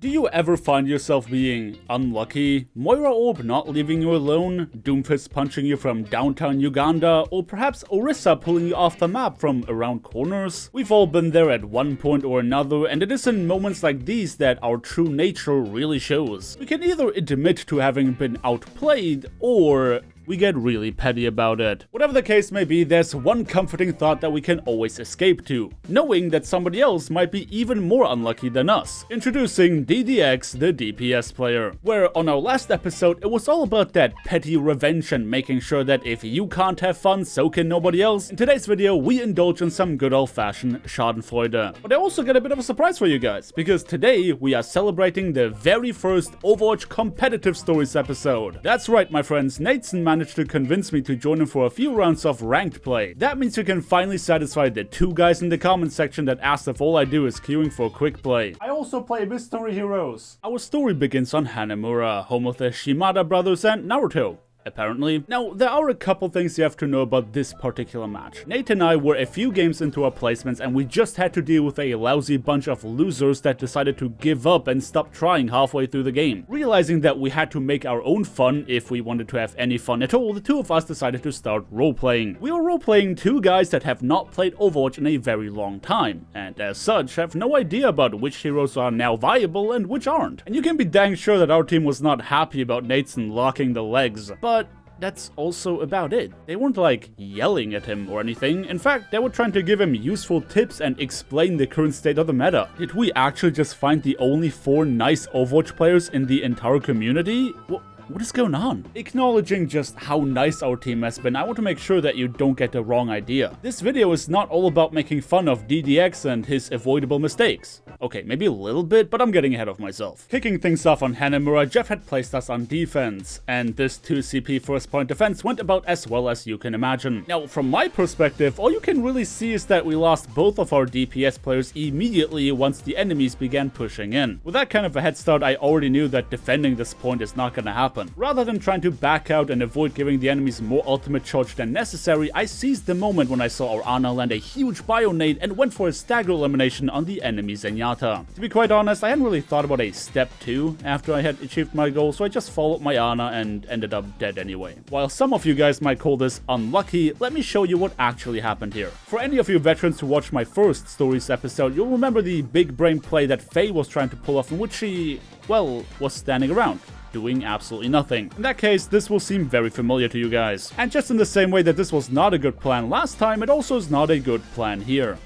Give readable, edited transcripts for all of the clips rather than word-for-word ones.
Do you ever find yourself being unlucky? Moira Orb not leaving you alone? Doomfist punching you from downtown Uganda? Or perhaps Orisa pulling you off the map from around corners? We've all been there at one point or another, and it is in moments like these that our true nature really shows. We can either admit to having been outplayed, or we get really petty about it. Whatever the case may be, there's one comforting thought that we can always escape to, knowing that somebody else might be even more unlucky than us. Introducing DDX, the DPS player, where on our last episode it was all about that petty revenge and making sure that if you can't have fun, so can nobody else. In today's video, we indulge in some good old-fashioned schadenfreude. But I also got a bit of a surprise for you guys, because today we are celebrating the very first Overwatch Competitive Stories episode. That's right, my friends, Nateson managed to convince me to join him for a few rounds of ranked play. That means you can finally satisfy the two guys in the comment section that asked if all I do is queuing for quick play. I also play Mystery Heroes. Our story begins on Hanamura, home of the Shimada brothers and Naruto, apparently. Now, there are a couple things you have to know about this particular match. Nate and I were a few games into our placements and we just had to deal with a lousy bunch of losers that decided to give up and stop trying halfway through the game. Realizing that we had to make our own fun if we wanted to have any fun at all, the two of us decided to start role-playing. We were role-playing two guys that have not played Overwatch in a very long time, and as such have no idea about which heroes are now viable and which aren't. And you can be dang sure that our team was not happy about Nateson locking the legs. But that's also about it. They weren't like yelling at him or anything. In fact, they were trying to give him useful tips and explain the current state of the meta. Did we actually just find the only 4 nice Overwatch players in the entire community? What is going on? Acknowledging just how nice our team has been, I want to make sure that you don't get the wrong idea. This video is not all about making fun of DDX and his avoidable mistakes. Okay, maybe a little bit, but I'm getting ahead of myself. Kicking things off on Hanamura, Jeff had placed us on defense, and this 2CP first point defense went about as well as you can imagine. Now, from my perspective, all you can really see is that we lost both of our DPS players immediately once the enemies began pushing in. With that kind of a head start, I already knew that defending this point is not gonna happen. Rather than trying to back out and avoid giving the enemies more ultimate charge than necessary, I seized the moment when I saw our Ana land a huge bio nade and went for a stagger elimination on the enemy Zenyatta. To be quite honest, I hadn't really thought about a step 2 after I had achieved my goal, so I just followed my Ana and ended up dead anyway. While some of you guys might call this unlucky, let me show you what actually happened here. For any of you veterans who watched my first Stories episode, you'll remember the big brain play that Faye was trying to pull off in which she, well, was standing around, doing absolutely nothing. In that case, this will seem very familiar to you guys. And just in the same way that this was not a good plan last time, it also is not a good plan here.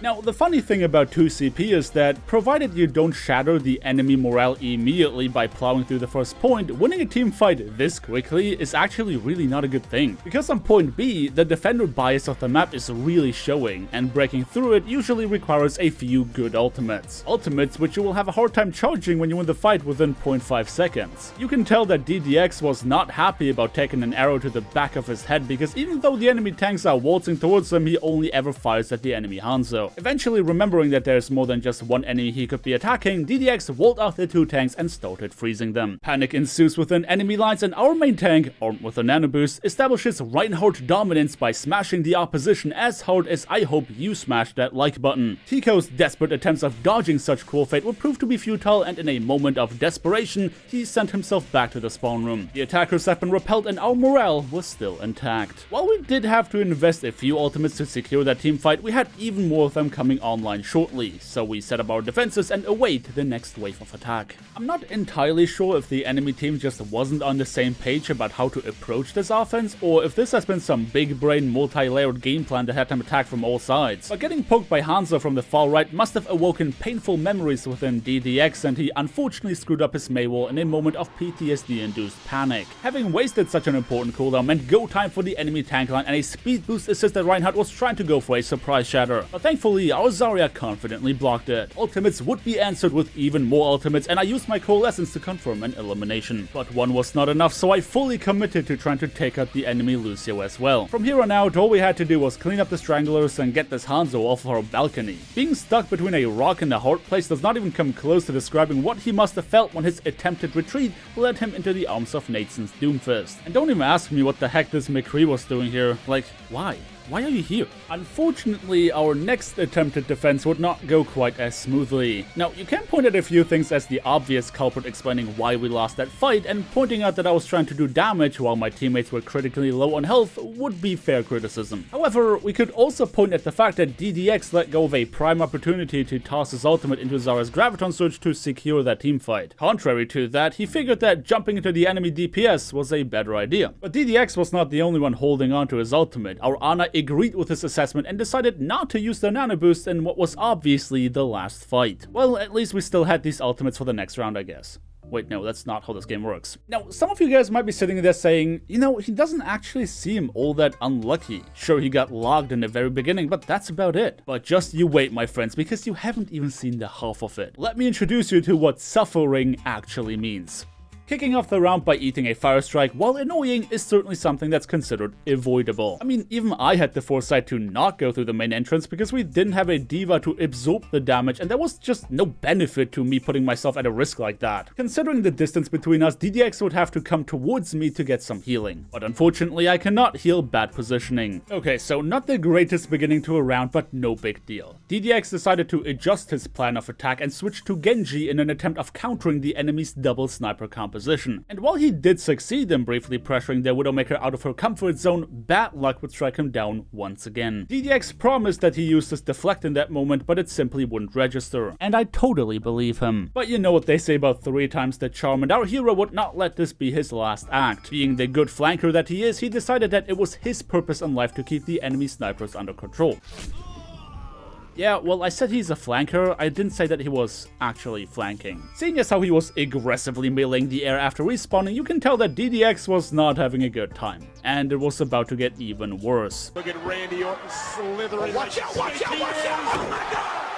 Now, the funny thing about 2CP is that, provided you don't shatter the enemy morale immediately by plowing through the first point, winning a team fight this quickly is actually really not a good thing. Because on point B, the defender bias of the map is really showing, and breaking through it usually requires a few good ultimates. Ultimates which you will have a hard time charging when you win the fight within 0.5 seconds. You can tell that DDX was not happy about taking an arrow to the back of his head, because even though the enemy tanks are waltzing towards him, he only ever fires at the enemy Hanzo. Eventually remembering that there's more than just one enemy he could be attacking, DDX walled out the 2 tanks and started freezing them. Panic ensues within enemy lines, and our main tank, armed with a nano boost, establishes Reinhardt dominance by smashing the opposition as hard as I hope you smashed that like button. Tico's desperate attempts of dodging such cruel fate would prove to be futile, and in a moment of desperation, he sent himself back to the spawn room. The attackers had been repelled and our morale was still intact. While we did have to invest a few ultimates to secure that team fight, we had even more of them coming online shortly, so we set up our defenses and await the next wave of attack. I'm not entirely sure if the enemy team just wasn't on the same page about how to approach this offense, or if this has been some big brain multi-layered game plan that had them attack from all sides. But getting poked by Hanzo from the far right must have awoken painful memories within DDX, and he unfortunately screwed up his Mei wall in a moment of PTSD-induced panic. Having wasted such an important cooldown meant go time for the enemy tank line, and a speed boost assist that Reinhardt was trying to go for a surprise shatter. But thankfully, our Zarya confidently blocked it. Ultimates would be answered with even more ultimates, and I used my coalescence to confirm an elimination. But one was not enough, so I fully committed to trying to take out the enemy Lucio as well. From here on out, all we had to do was clean up the stranglers and get this Hanzo off of our balcony. Being stuck between a rock and a hard place does not even come close to describing what he must have felt when his attempted retreat led him into the arms of Nateson's Doomfist. And don't even ask me what the heck this McCree was doing here. Like, why? Why are you here? Unfortunately, our next attempted defense would not go quite as smoothly. Now, you can point at a few things as the obvious culprit explaining why we lost that fight, and pointing out that I was trying to do damage while my teammates were critically low on health would be fair criticism. However, we could also point at the fact that DDX let go of a prime opportunity to toss his ultimate into Zara's Graviton Surge to secure that teamfight. Contrary to that, he figured that jumping into the enemy DPS was a better idea. But DDX was not the only one holding on to his ultimate. Our Ana agreed with his assessment and decided not to use their nano boost in what was obviously the last fight. Well, at least we still had these ultimates for the next round, I guess. Wait, no, that's not how this game works. Now, some of you guys might be sitting there saying, you know, he doesn't actually seem all that unlucky. Sure, he got logged in the very beginning, but that's about it. But just you wait, my friends, because you haven't even seen the half of it. Let me introduce you to what suffering actually means. Kicking off the round by eating a Fire Strike, while annoying, is certainly something that's considered avoidable. I mean, even I had the foresight to not go through the main entrance because we didn't have a D.Va to absorb the damage, and there was just no benefit to me putting myself at a risk like that. Considering the distance between us, DDX would have to come towards me to get some healing. But unfortunately, I cannot heal bad positioning. Okay, so not the greatest beginning to a round, but no big deal. DDX decided to adjust his plan of attack and switch to Genji in an attempt of countering the enemy's double sniper composition. And while he did succeed in briefly pressuring the Widowmaker out of her comfort zone, bad luck would strike him down once again. DDX promised that he used his deflect in that moment, but it simply wouldn't register. And I totally believe him. But you know what they say about 3 times the charm, and our hero would not let this be his last act. Being the good flanker that he is, he decided that it was his purpose in life to keep the enemy snipers under control. Yeah, well, I said he's a flanker, I didn't say that he was actually flanking. Seeing as how he was aggressively meleeing the air after respawning, you can tell that DDX was not having a good time. And it was about to get even worse. Look at Randy Orton slithering. Watch out, watch out, watch out! Oh my God!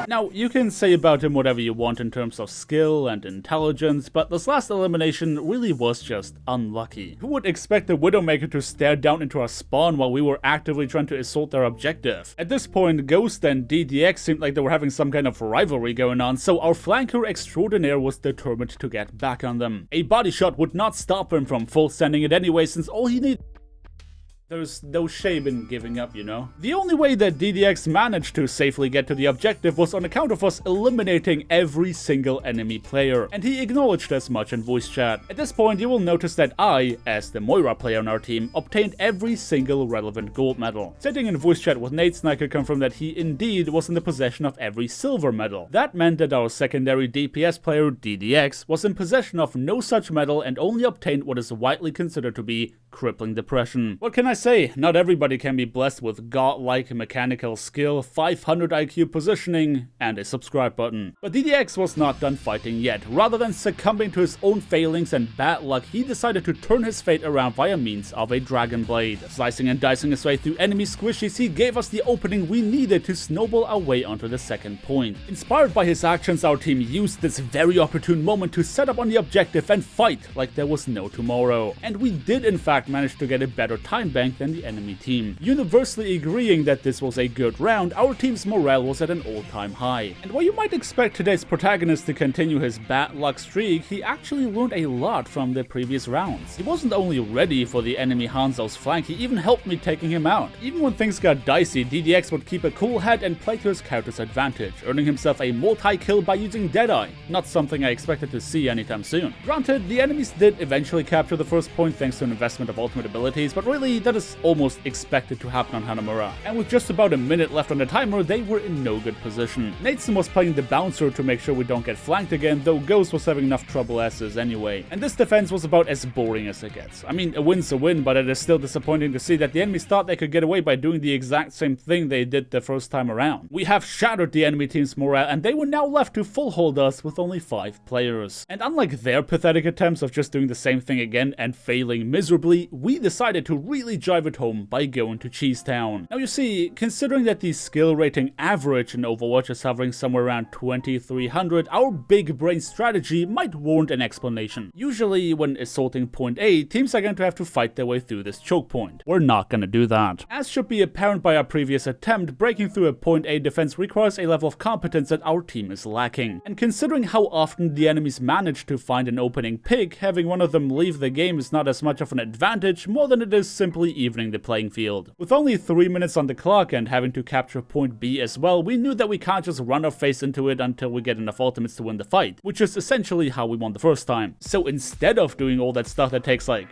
Now, you can say about him whatever you want in terms of skill and intelligence, but this last elimination really was just unlucky. Who would expect the Widowmaker to stare down into our spawn while we were actively trying to assault their objective? At this point, Ghost and DDX seemed like they were having some kind of rivalry going on, so our flanker extraordinaire was determined to get back on them. A body shot would not stop him from full sending it anyway, since all he needed— there's no shame in giving up, you know? The only way that DDX managed to safely get to the objective was on account of us eliminating every single enemy player, and he acknowledged as much in voice chat. At this point, you will notice that I, as the Moira player on our team, obtained every single relevant gold medal. Sitting in voice chat with Nateson, I could confirm that he indeed was in the possession of every silver medal. That meant that our secondary DPS player, DDX, was in possession of no such medal and only obtained what is widely considered to be crippling depression. What can I say? Not everybody can be blessed with godlike mechanical skill, 500 IQ positioning, and a subscribe button. But DDX was not done fighting yet. Rather than succumbing to his own failings and bad luck, he decided to turn his fate around via means of a dragon blade. Slicing and dicing his way through enemy squishies, he gave us the opening we needed to snowball our way onto the second point. Inspired by his actions, our team used this very opportune moment to set up on the objective and fight like there was no tomorrow. And we did in fact manage to get a better time bank than the enemy team. Universally agreeing that this was a good round, our team's morale was at an all-time high. And while you might expect today's protagonist to continue his bad luck streak, he actually learned a lot from the previous rounds. He wasn't only ready for the enemy Hanzo's flank, he even helped me taking him out. Even when things got dicey, DDX would keep a cool head and play to his character's advantage, earning himself a multi-kill by using Deadeye, not something I expected to see anytime soon. Granted, the enemies did eventually capture the first point thanks to an investment of ultimate abilities, but really that is almost expected to happen on Hanamura. And with just about a minute left on the timer, they were in no good position. Nateson was playing the bouncer to make sure we don't get flanked again, though Ghost was having enough trouble as is anyway. And this defense was about as boring as it gets. I mean, a win's a win, but it is still disappointing to see that the enemies thought they could get away by doing the exact same thing they did the first time around. We have shattered the enemy team's morale, and they were now left to full hold us with only 5 players. And unlike their pathetic attempts of just doing the same thing again and failing miserably, we decided to really drive it home by going to Cheesetown. Now you see, considering that the skill rating average in Overwatch is hovering somewhere around 2300, our big brain strategy might warrant an explanation. Usually when assaulting point A, teams are going to have to fight their way through this choke point. We're not gonna do that. As should be apparent by our previous attempt, breaking through a point A defense requires a level of competence that our team is lacking. And considering how often the enemies manage to find an opening pick, having one of them leave the game is not as much of an advantage advantage more than it is simply evening the playing field. With only 3 minutes on the clock and having to capture point B as well, we knew that we can't just run our face into it until we get enough ultimates to win the fight, which is essentially how we won the first time. So instead of doing all that stuff that takes like,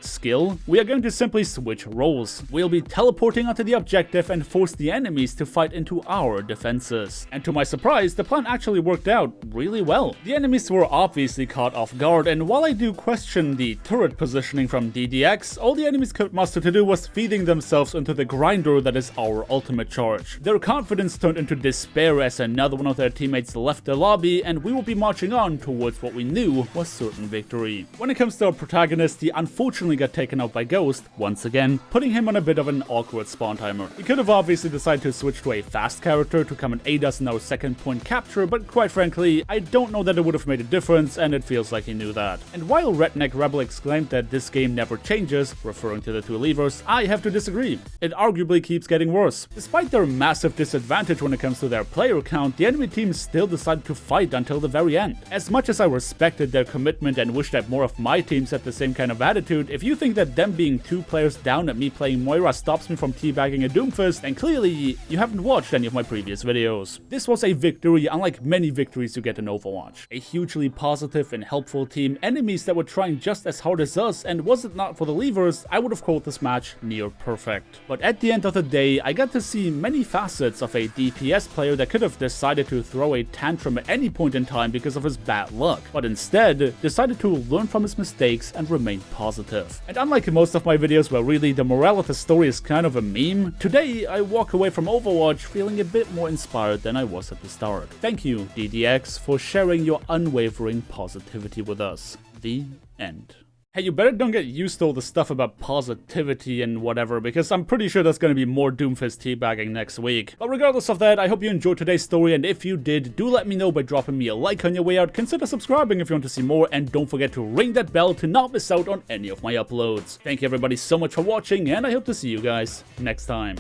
skill, we are going to simply switch roles. We'll be teleporting onto the objective and force the enemies to fight into our defenses. And to my surprise, the plan actually worked out really well. The enemies were obviously caught off guard, and while I do question the turret positioning from DDX, all the enemies could muster to do was feeding themselves into the grinder that is our ultimate charge. Their confidence turned into despair as another one of their teammates left the lobby, and we will be marching on towards what we knew was certain victory. When it comes to our protagonist, he unfortunately got taken out by Ghost, once again, putting him on a bit of an awkward spawn timer. He could have obviously decided to switch to a fast character to come and aid us in our second point capture, but quite frankly, I don't know that it would have made a difference, and it feels like he knew that. And while Redneck Rebel exclaimed that this game never changes, referring to the two levers, I have to disagree. It arguably keeps getting worse. Despite their massive disadvantage when it comes to their player count, the enemy team still decided to fight until the very end. As much as I respected their commitment and wish that more of my teams had the same kind of attitude, if you think that them being 2 players down at me playing Moira stops me from teabagging a Doomfist, then clearly you haven't watched any of my previous videos. This was a victory unlike many victories you get in Overwatch. A hugely positive and helpful team, enemies that were trying just as hard as us, and was it not for the levers, I would have called this match near perfect. But at the end of the day, I got to see many facets of a DPS player that could have decided to throw a tantrum at any point in time because of his bad luck, but instead decided to learn from his mistakes and remain positive. And unlike most of my videos where really the morale of the story is kind of a meme, today I walk away from Overwatch feeling a bit more inspired than I was at the start. Thank you, DDX, for sharing your unwavering positivity with us. The end. Hey, you better don't get used to all the stuff about positivity and whatever, because I'm pretty sure there's gonna be more Doomfist teabagging next week. But regardless of that, I hope you enjoyed today's story, and if you did, do let me know by dropping me a like on your way out, consider subscribing if you want to see more, and don't forget to ring that bell to not miss out on any of my uploads. Thank you everybody so much for watching, and I hope to see you guys next time.